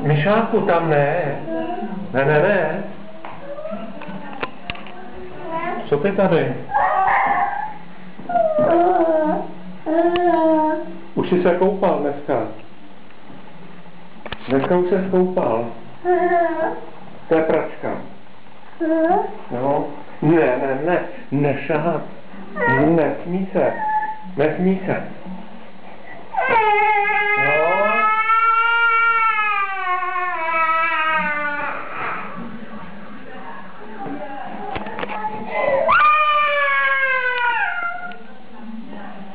Myšáku, tam ne. Ne. Co ty tady? Už jsi se koupal dneska. Dneska už se koupal. To je pračka. No. Ne. Nešát. Nesmí se. No.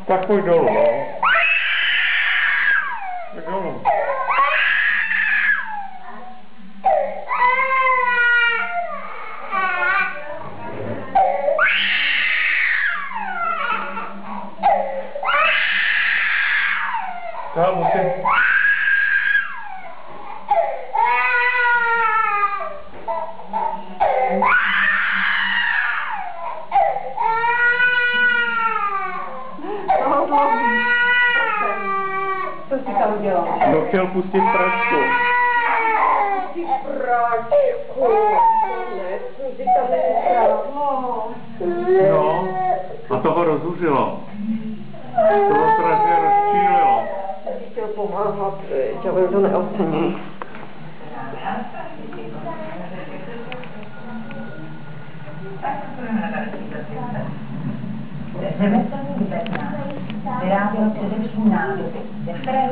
Tak pojď dolů, no. Pojď dolů. To musím... Co jsi tam dělal? No, chtěl pustit pračku. Pračku. Ne, jsi tam nedělal. No, a to ho rozuřilo. To ho strašně rozčílilo. Jsi chtěl pomáhat, ale to neocení. Řemeslník Bednář vyráběl především nádoby, ze které